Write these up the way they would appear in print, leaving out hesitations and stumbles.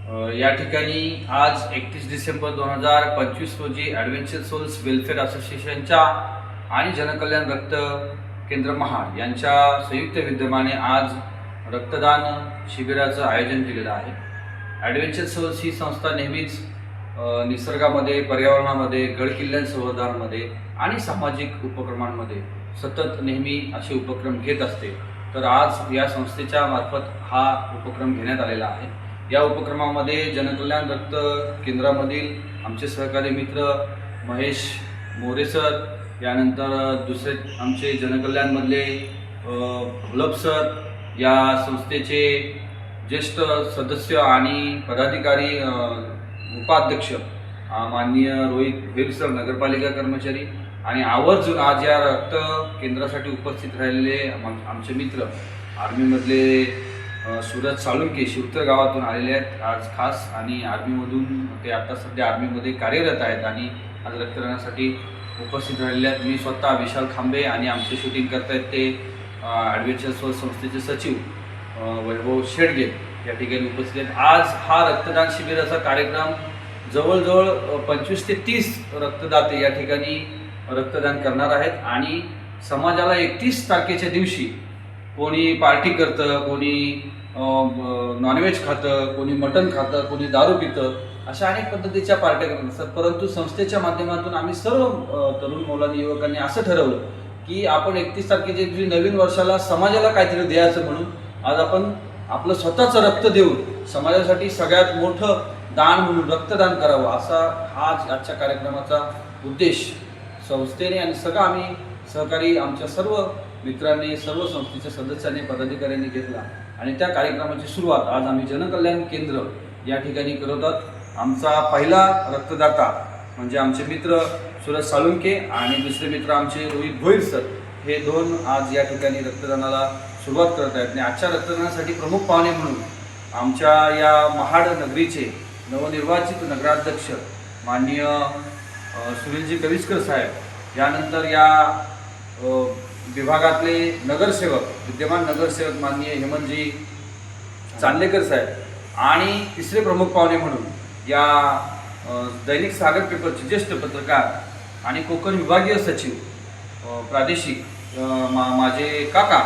या ठिकाणी आज 31 डिसेंबर 2025 रोजी ॲडव्हेंचर सोल्स वेलफेअर असोसिएशनच्या आणि जनकल्याण रक्त केंद्र महाड यांच्या संयुक्त विद्यमाने आज रक्तदान शिबिराचं आयोजन केलेलं आहे. ॲडव्हेंचर सोल्स ही संस्था नेहमीच निसर्गामध्ये, पर्यावरणामध्ये, गडकिल्ल्यां संवर्धनामध्ये आणि सामाजिक उपक्रमांमध्ये सतत नेहमी असे उपक्रम घेत असते. तर आज या संस्थेच्या मार्फत हा उपक्रम घेण्यात आलेला आहे. या उपक्रमामध्ये जनकल्याण रक्त केंद्रामधील आमचे सहकारी मित्र महेश मोरे सर, यानंतर दुसरे आमचे जनकल्याणमधले गुलाब सर, या संस्थेचे ज्येष्ठ सदस्य आणि पदाधिकारी, उपाध्यक्ष माननीय रोहित भेल सर, नगरपालिका कर्मचारी, आणि आवर्जून आज या रक्त केंद्रासाठी उपस्थित राहिलेले आमचे मित्र आर्मीमधले सूरज साळुंके शिवतर गावातून आलेले आहेत आज खास, आणि आर्मीमधून ते आता सध्या आर्मीमध्ये कार्यरत आहेत आणि आज रक्तदानासाठी उपस्थित राहिलेले आहेत. मी स्वतः विशाल खांबे आणि आमचे शूटिंग करत आहेत ते ॲडव्हेंचर सोल्स संस्थेचे सचिव वैभव शेडगे या ठिकाणी उपस्थित आहेत. आज हा रक्तदान शिबिराचा कार्यक्रम जवळजवळ 25 ते 30 रक्तदाते या ठिकाणी रक्तदान करणार आहेत. आणि समाजाला 31 तारखेच्या दिवशी कोणी पार्टी करतं, कोणी नॉनव्हेज खातं, कोणी मटण खातं, कोणी दारू पितं, अशा अनेक पद्धतीच्या पार्ट्या करत असतात. परंतु संस्थेच्या माध्यमातून आम्ही सर्व तरुण मुलांनी, युवकांनी असं ठरवलं की आपण 31 तारखेच्या दिवशी नवीन वर्षाला समाजाला काहीतरी द्यायचं म्हणून आज आपण आपलं स्वतःचं रक्त देऊन समाजासाठी सगळ्यात मोठं दान म्हणून रक्तदान करावं, असा आजच्या कार्यक्रमाचा उद्देश संस्थेने आणि सगळं आम्ही सहकारी आमच्या सर्व मित्रांनी, सर्व संस्थेच्या सदस्यांनी, पदाधिकाऱ्यांनी घेतला. आणि त्या कार्यक्रमाची सुरुवात आज आम्ही जनकल्याण केंद्र या ठिकाणी करत आहोत. आमचा पहिला रक्तदाता म्हणजे आमचे मित्र सूरज साळुंके आणि दुसरे मित्र आमचे रोहित भोईर सर, हे दोन आज या ठिकाणी रक्तदानाला सुरुवात करत आहेत. आणि आजच्या रक्तदानासाठी प्रमुख पाहुणे म्हणून आमच्या या महाड नगरीचे नवनिर्वाचित नगराध्यक्ष माननीय सुनीलजी कविस्कर साहेब, यानंतर या विभागातले नगरसेवक, विद्यमान नगरसेवक माननीय हेमंतजी चांदलेकर साहेब, आणि तिसरे प्रमुख पाहुणे म्हणून या दैनिक सागर पेपरचे ज्येष्ठ पत्रकार आणि कोकण विभागीय सचिव प्रादेशिक माझे काका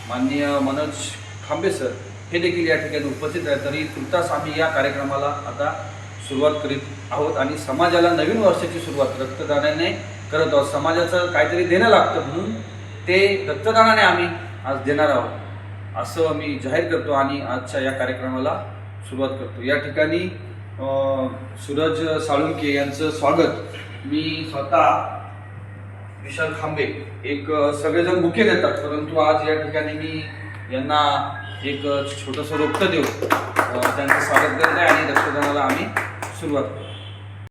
माननीय मनोज खांबे सर, हे देखील या ठिकाणी उपस्थित आहेत. तरी तुर्तास आम्ही या कार्यक्रमाला आता सुरुवात करीत आहोत आणि समाजाला नवीन वर्षाची सुरुवात रक्तदानाने करत आहोत. समाजाचं काहीतरी देणं लागतं म्हणून ते रक्तदानाने आम्ही आज देणार आहोत असं मी जाहीर करतो आणि आजच्या या कार्यक्रमाला सुरुवात करतो. या ठिकाणी सूरज साळुंके यांचं स्वागत मी स्वतः विशाल खांबे, एक सगळेजण बुके देतात परंतु आज या ठिकाणी मी यांना एक छोटंसं रोपटं देऊ त्यांचं स्वागत करत आहे आणि रक्तदानाला आम्ही सुरुवात करतो.